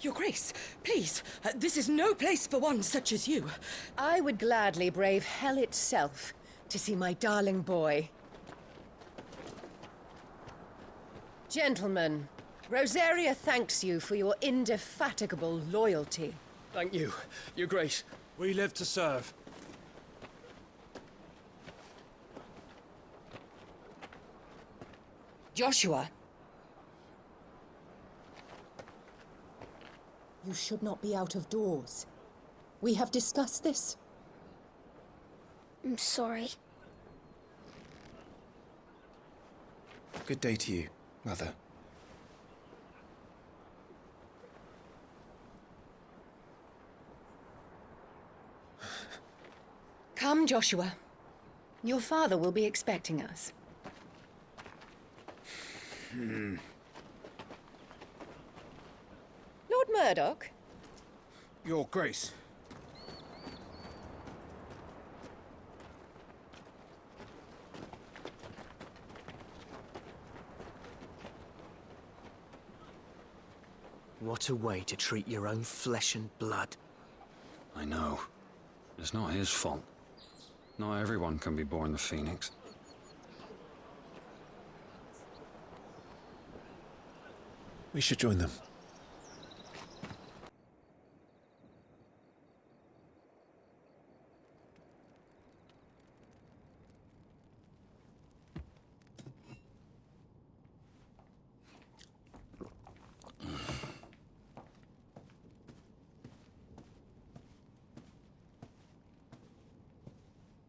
Your Grace, please, this is no place for one such as you. I would gladly brave hell itself to see my darling boy. Gentlemen, Rosaria thanks you for your indefatigable loyalty. Thank you, Your Grace. We live to serve. Joshua. You should not be out of doors. We have discussed this. I'm sorry. Good day to you, Mother. Come, Joshua. Your father will be expecting us. Lord Murdoch? Your Grace. What a way to treat your own flesh and blood. I know. It's not his fault. Not everyone can be born the Phoenix. We should join them.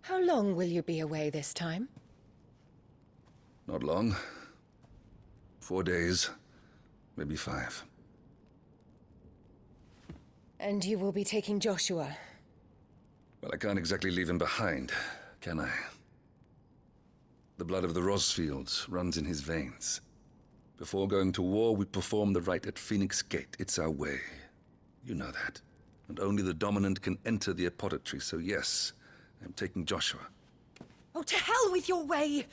How long will you be away this time? Not long. 4 days, maybe 5. And you will be taking Joshua? Well, I can't exactly leave him behind, can I? The blood of the Rosfields runs in his veins. Before going to war, we perform the rite at Phoenix Gate. It's our way. You know that. And only the dominant can enter the apothecary, so yes, I'm taking Joshua. Oh, to hell with your way!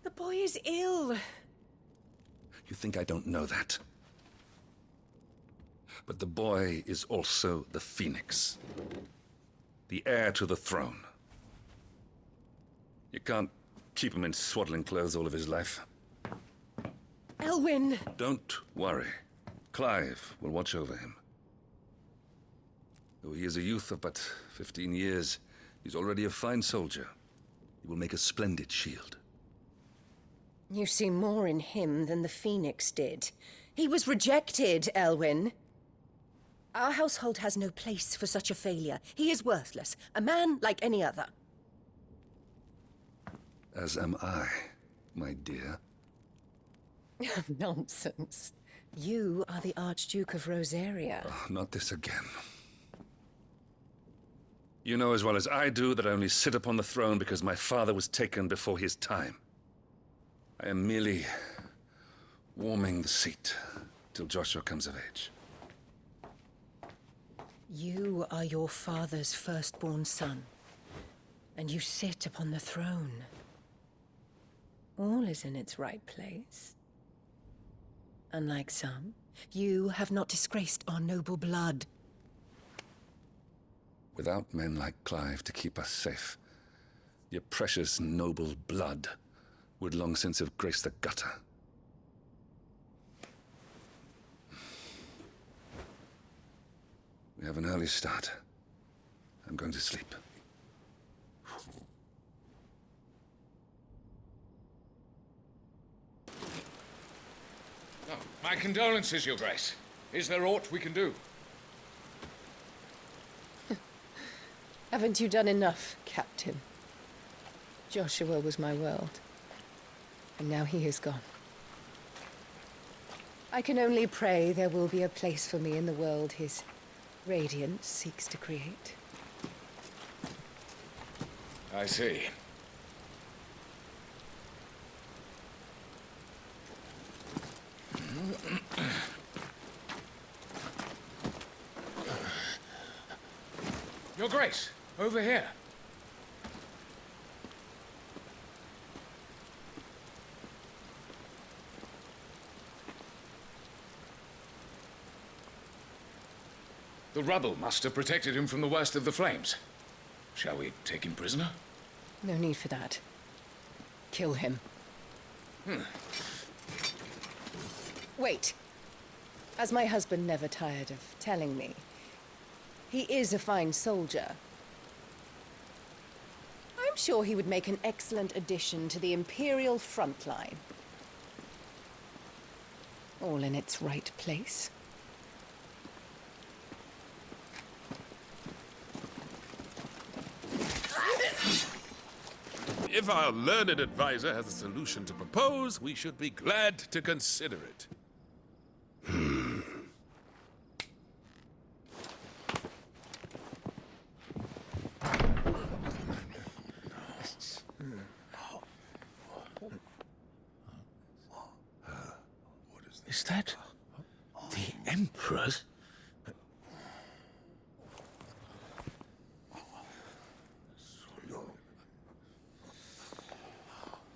The boy is ill. You think I don't know that? But the boy is also the Phoenix. The heir to the throne. You can't keep him in swaddling clothes all of his life. Elwyn! Don't worry. Clive will watch over him. Though he is a youth of but 15 years, he's already a fine soldier. He will make a splendid shield. You see more in him than the Phoenix did. He was rejected, Elwyn. Our household has no place for such a failure. He is worthless, a man like any other. As am I, my dear. Nonsense. You are the Archduke of Rosaria. Oh, not this again. You know as well as I do that I only sit upon the throne because my father was taken before his time. I am merely warming the seat till Joshua comes of age. You are your father's firstborn son, and you sit upon the throne. All is in its right place. Unlike some, you have not disgraced our noble blood. Without men like Clive to keep us safe, your precious noble blood would long since have graced the gutter. We have an early start. I'm going to sleep. Oh, my condolences, Your Grace. Is there aught we can do? Haven't you done enough, Captain? Joshua was my world, and now he is gone. I can only pray there will be a place for me in the world his radiance seeks to create. I see. Your Grace, over here. The rubble must have protected him from the worst of the flames. Shall we take him prisoner? No need for that. Kill him. Wait. As my husband never tired of telling me, he is a fine soldier. I'm sure he would make an excellent addition to the Imperial front line. All in its right place. If our learned advisor has a solution to propose, we should be glad to consider it. Is that the Empress?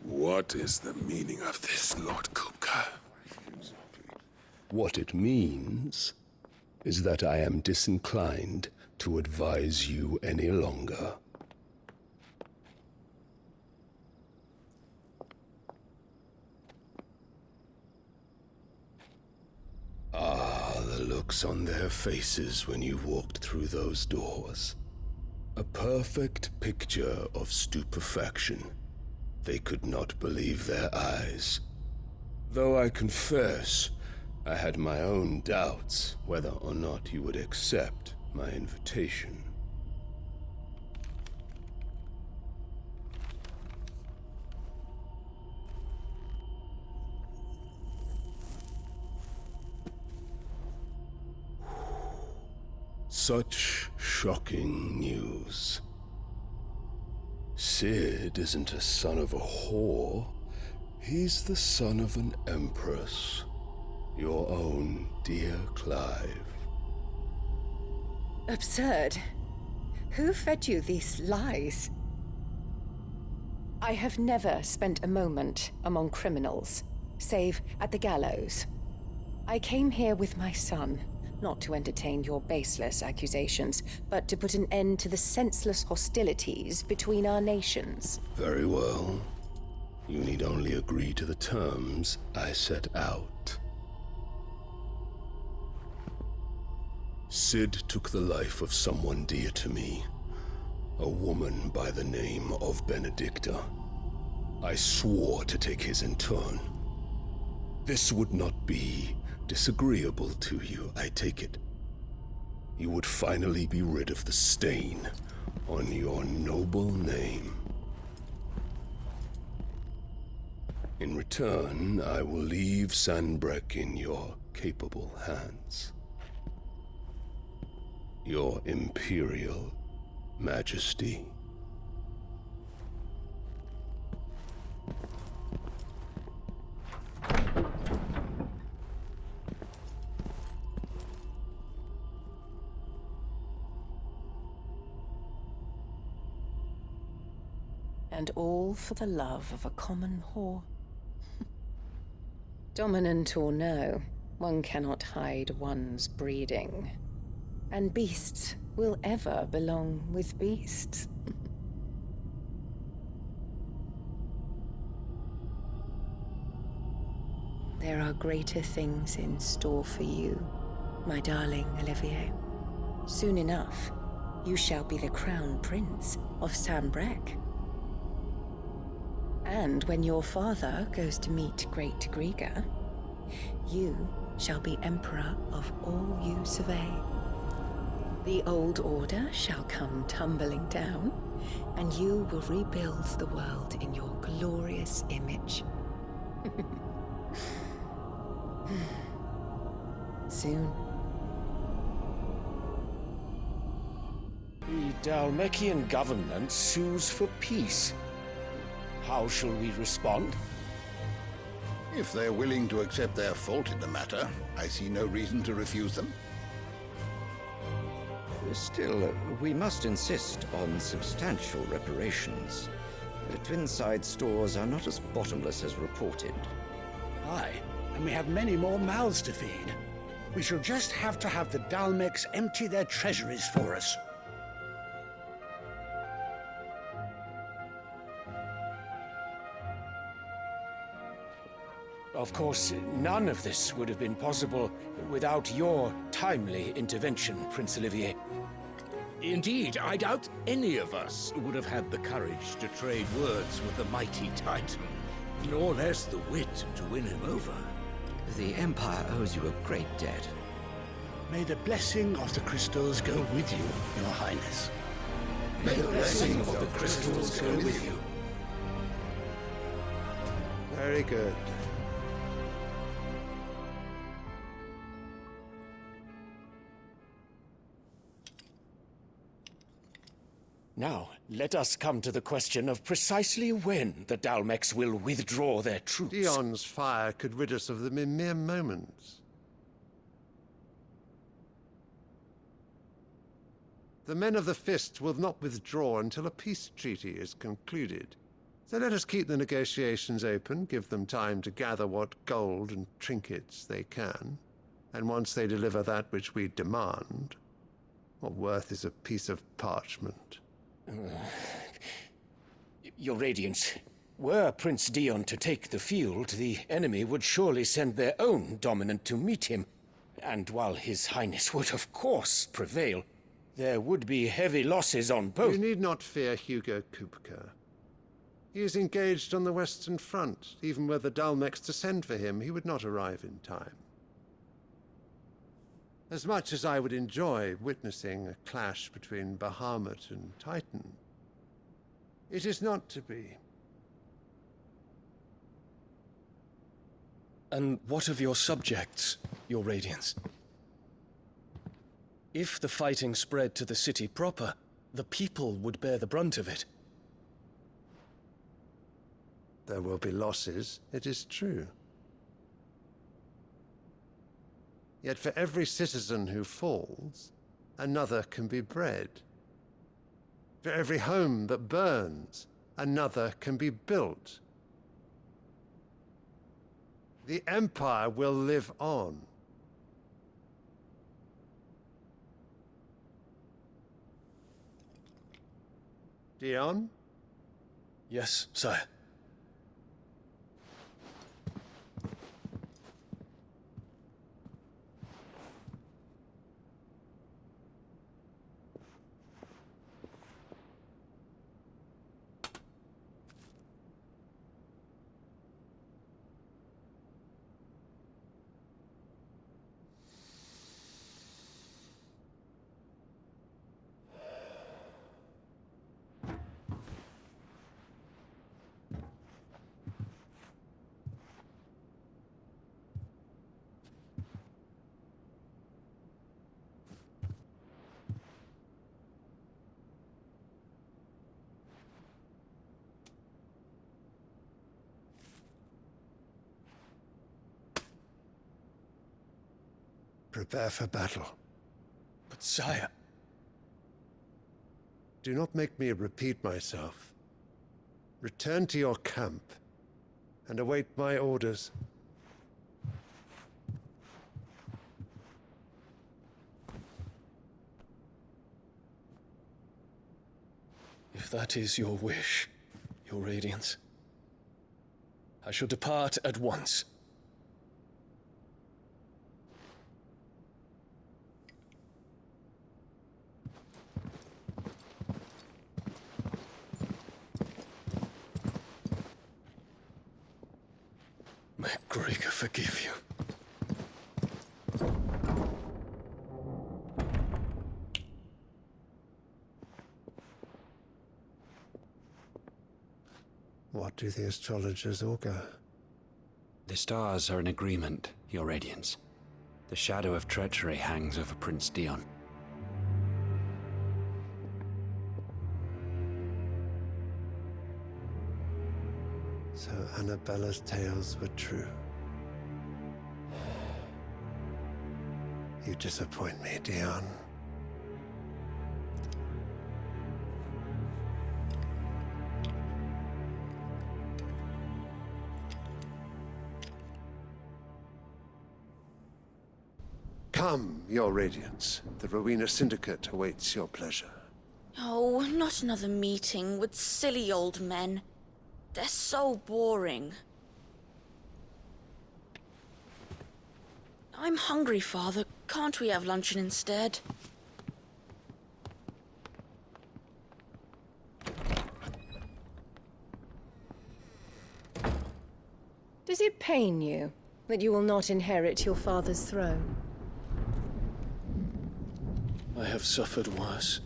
What is the meaning of this, Lord Kupka? What it means is that I am disinclined to advise you any longer. Ah, the looks on their faces when you walked through those doors. A perfect picture of stupefaction. They could not believe their eyes. Though I confess, I had my own doubts whether or not you would accept my invitation. Such shocking news. Sid isn't a son of a whore. He's the son of an empress. Your own dear Clive. Absurd. Who fed you these lies? I have never spent a moment among criminals, save at the gallows. I came here with my son, not to entertain your baseless accusations, but to put an end to the senseless hostilities between our nations. Very well. You need only agree to the terms I set out. Sid took the life of someone dear to me, a woman by the name of Benedicta. I swore to take his in turn. This would not be disagreeable to you, I take it. You would finally be rid of the stain on your noble name. In return, I will leave Sanbreque in your capable hands. Your Imperial Majesty. And all for the love of a common whore. Dominant or no, one cannot hide one's breeding. And beasts will ever belong with beasts. There are greater things in store for you, my darling Olivier. Soon enough, you shall be the crown prince of Sanbreque. And when your father goes to meet Great Griga, you shall be emperor of all you survey. The old order shall come tumbling down, and you will rebuild the world in your glorious image. Soon. The Dalmekian government sues for peace. How shall we respond? If they're willing to accept their fault in the matter, I see no reason to refuse them. Still, we must insist on substantial reparations. The Twinside stores are not as bottomless as reported. Aye, and we have many more mouths to feed. We shall just have to have the Dalmex empty their treasuries for us. Of course, none of this would have been possible without your timely intervention, Prince Olivier. Indeed, I doubt any of us would have had the courage to trade words with the mighty Titan, nor less the wit to win him over. The Empire owes you a great debt. May the blessing of the crystals go with you, Your Highness. May the blessing of the crystals go with you. Very good. Now, let us come to the question of precisely when the Dalmex will withdraw their troops. Dion's fire could rid us of them in mere moments. The men of the Fist will not withdraw until a peace treaty is concluded. So let us keep the negotiations open, give them time to gather what gold and trinkets they can, and once they deliver that which we demand, what worth is a piece of parchment? Your Radiance, were Prince Dion to take the field, the enemy would surely send their own dominant to meet him. And while His Highness would of course prevail, there would be heavy losses on both. You need not fear Hugo Kupka. He is engaged on the Western Front. Even were the Dalmex to send for him, he would not arrive in time. As much as I would enjoy witnessing a clash between Bahamut and Titan, it is not to be. And what of your subjects, Your Radiance? If the fighting spread to the city proper, the people would bear the brunt of it. There will be losses, it is true. Yet for every citizen who falls, another can be bred. For every home that burns, another can be built. The Empire will live on. Dion? Yes, sire. Prepare for battle. But sire... Do not make me repeat myself. Return to your camp and await my orders. If that is your wish, Your Radiance, I shall depart at once. May Gregor forgive you. What do the astrologers augur? The stars are in agreement, Your Radiance. The shadow of treachery hangs over Prince Dion. So Anabella's tales were true. You disappoint me, Dion. Come, Your Radiance. The Rowena Syndicate awaits your pleasure. Oh, not another meeting with silly old men. They're so boring. I'm hungry, Father. Can't we have luncheon instead? Does it pain you that you will not inherit your father's throne? I have suffered worse.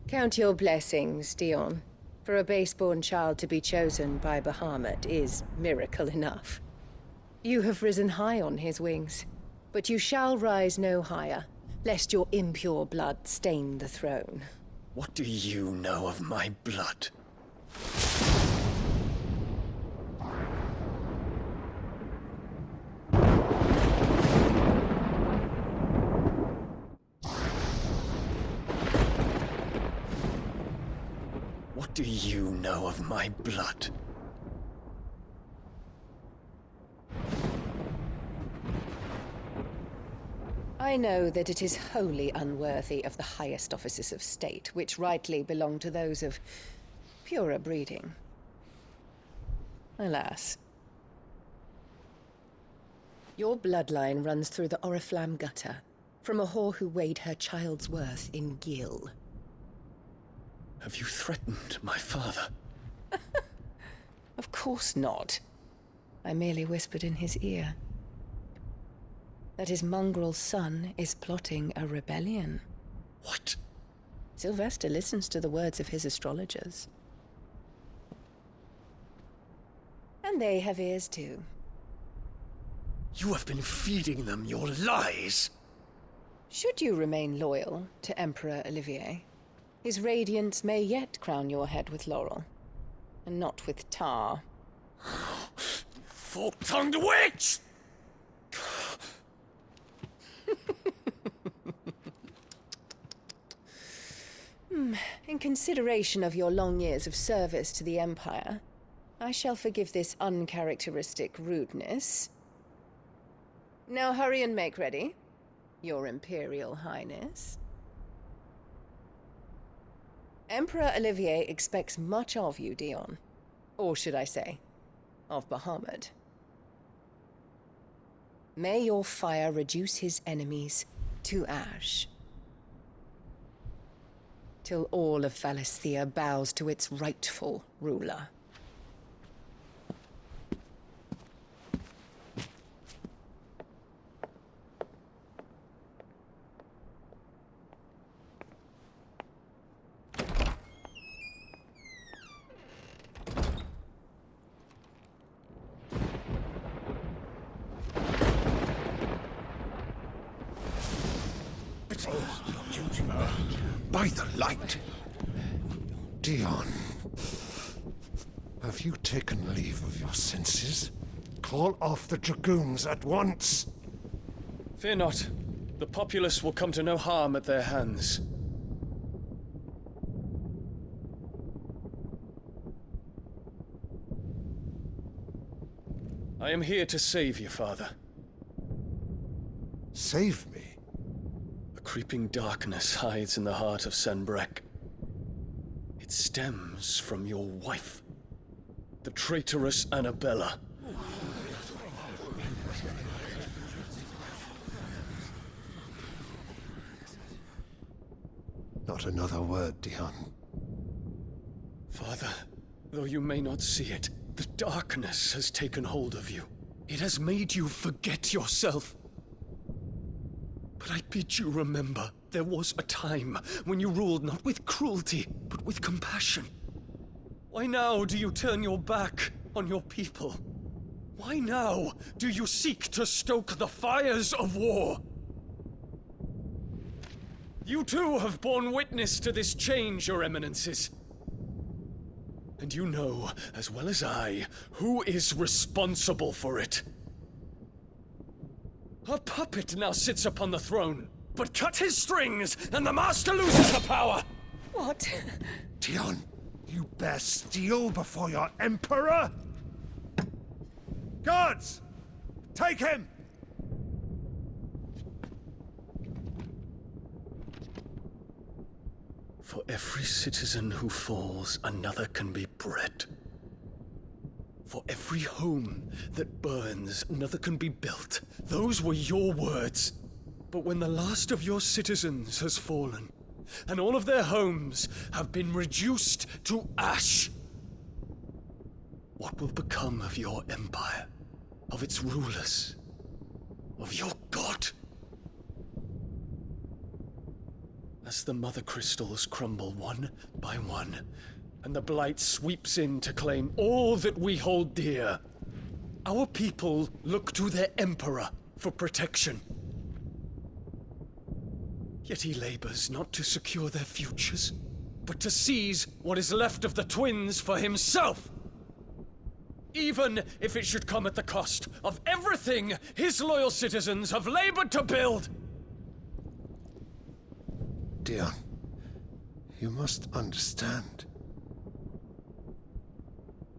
Count your blessings, Dion. For a base-born child to be chosen by Bahamut is miracle enough. You have risen high on his wings, but you shall rise no higher, lest your impure blood stain the throne. What do you know of my blood? What do you know of my blood? I know that it is wholly unworthy of the highest offices of state, which rightly belong to those of purer breeding. Alas. Your bloodline runs through the Oriflamme gutter, from a whore who weighed her child's worth in gil. Have you threatened my father? Of course not. I merely whispered in his ear that his mongrel son is plotting a rebellion. What? Sylvester listens to the words of his astrologers. And they have ears too. You have been feeding them your lies! Should you remain loyal to Emperor Olivier, his radiance may yet crown your head with laurel, and not with tar. Fork-tongued witch! In consideration of your long years of service to the Empire, I shall forgive this uncharacteristic rudeness. Now hurry and make ready, Your Imperial Highness. Emperor Olivier expects much of you, Dion. Or should I say, of Bahamut. May your fire reduce his enemies to ash, till all of Valisthea bows to its rightful ruler. By the light! Dion, have you taken leave of your senses? Call off the dragoons at once! Fear not. The populace will come to no harm at their hands. I am here to save you, Father. Save me? A creeping darkness hides in the heart of Sanbreque. It stems from your wife, the traitorous Anabella. Not another word, Dion. Father, though you may not see it, the darkness has taken hold of you. It has made you forget yourself. But I bid you remember, there was a time when you ruled not with cruelty, but with compassion. Why now do you turn your back on your people? Why now do you seek to stoke the fires of war? You too have borne witness to this change, Your Eminences. And you know, as well as I, who is responsible for it. A puppet now sits upon the throne, but cut his strings, and the master loses the power! What? Dion, you bear steel before your emperor? Guards! Take him! For every citizen who falls, another can be bred. For every home that burns, another can be built. Those were your words. But when the last of your citizens has fallen, and all of their homes have been reduced to ash, what will become of your empire, of its rulers, of your god? As the mother crystals crumble one by one, and the blight sweeps in to claim all that we hold dear, our people look to their emperor for protection. Yet he labors not to secure their futures, but to seize what is left of the twins for himself. Even if it should come at the cost of everything his loyal citizens have labored to build. Dion, you must understand.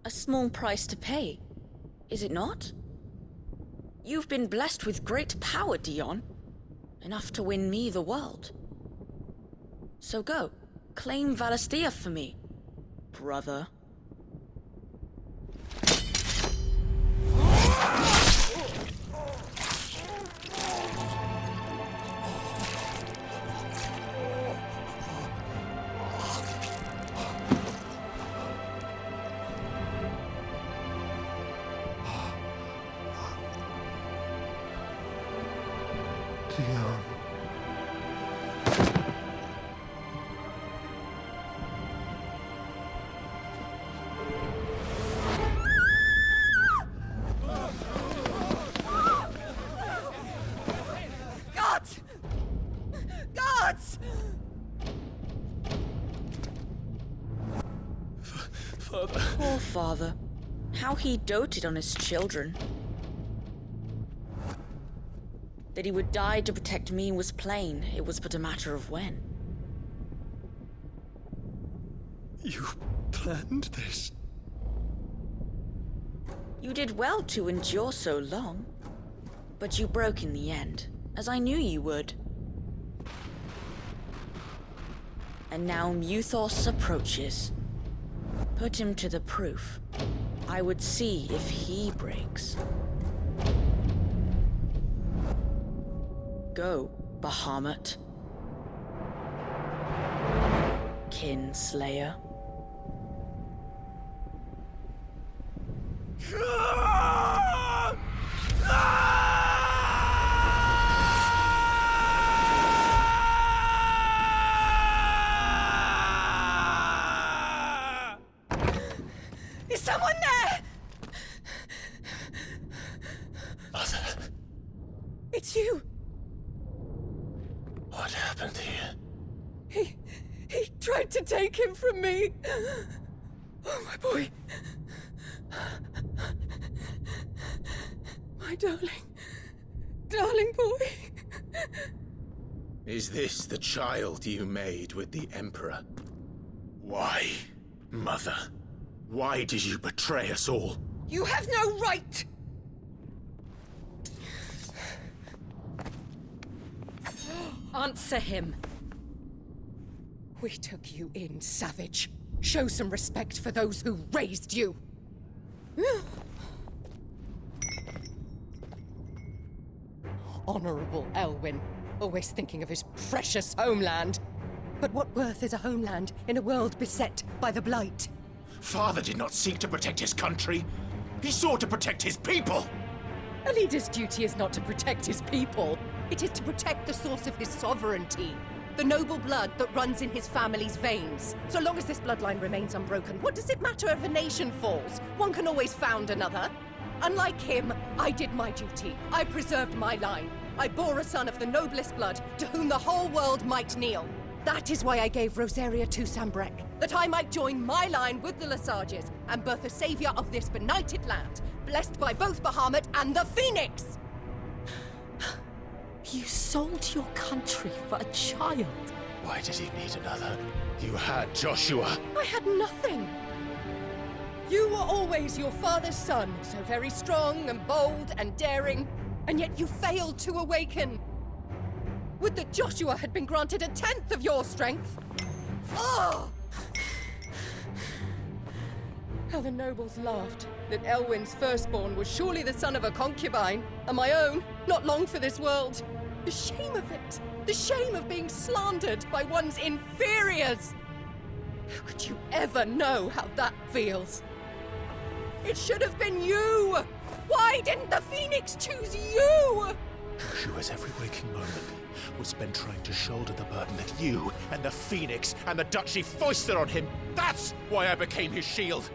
A small price to pay, is it not? You've been blessed with great power, Dion. Enough to win me the world. So go, claim Valisthea for me, brother. Dion. Guards! Guards! Father. Poor father. How he doted on his children. That he would die to protect me was plain. It was but a matter of when. You planned this? You did well to endure so long. But you broke in the end, as I knew you would. And now Muthos approaches. Put him to the proof. I would see if he breaks. Go, Bahamut. Kinslayer. Is someone there? Mother. It's you. What happened here? He tried to take him from me. Oh, my boy. My darling boy. Is this the child you made with the Emperor? Why, Mother? Why did you betray us all? You have no right! Answer him. We took you in, savage. Show some respect for those who raised you. Honorable Elwyn, always thinking of his precious homeland. But what worth is a homeland in a world beset by the Blight? Father did not seek to protect his country. He sought to protect his people. A leader's duty is not to protect his people. It is to protect the source of his sovereignty. The noble blood that runs in his family's veins. So long as this bloodline remains unbroken, what does it matter if a nation falls? One can always found another. Unlike him, I did my duty. I preserved my line. I bore a son of the noblest blood, to whom the whole world might kneel. That is why I gave Rosaria to Sambrek, that I might join my line with the Lesages and birth a savior of this benighted land, blessed by both Bahamut and the Phoenix! You sold your country for a child. Why did he need another? You had Joshua. I had nothing. You were always your father's son, so very strong and bold and daring, and yet you failed to awaken. Would that Joshua had been granted 1/10 of your strength! Oh! How the nobles laughed that Elwyn's firstborn was surely the son of a concubine, and my own, not long for this world. The shame of it! The shame of being slandered by one's inferiors! How could you ever know how that feels? It should have been you! Why didn't the Phoenix choose you? Joshua's every waking moment was spent trying to shoulder the burden that you and the Phoenix and the Duchy foisted on him. That's why I became his shield.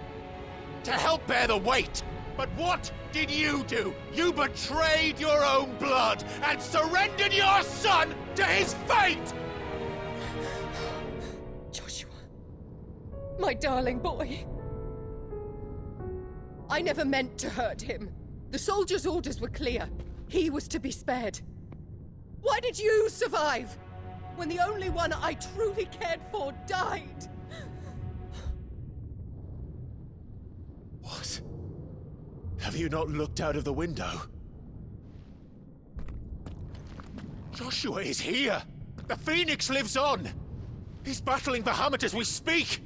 To help bear the weight. But what did you do? You betrayed your own blood and surrendered your son to his fate! Joshua. My darling boy. I never meant to hurt him. The soldiers' orders were clear. He was to be spared. Why did you survive when the only one I truly cared for died? What? Have you not looked out of the window? Joshua is here! The Phoenix lives on! He's battling Bahamut as we speak!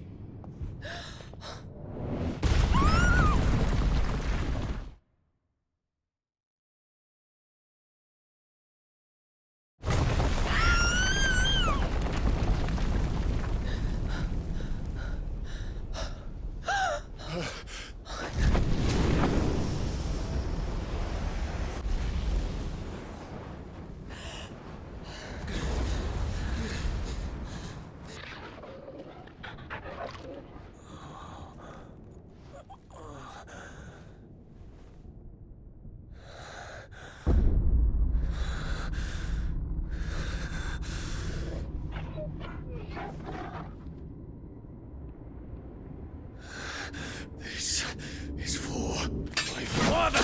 This is for my father!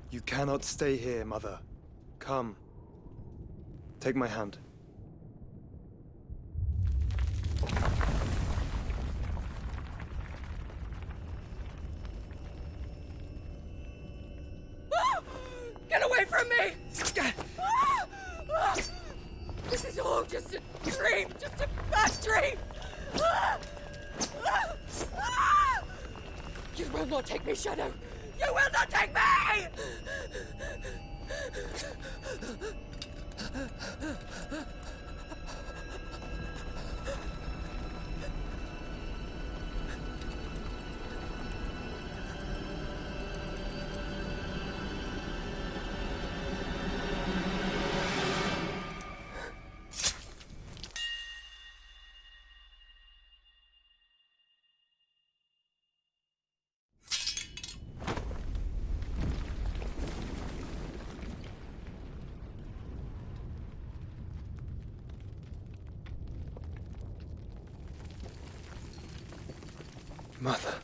You cannot stay here, Mother. Come. Take my hand. Get away from me! This is all just a dream, just a bad dream! You will not take me, Shadow! You will not take me! Mother.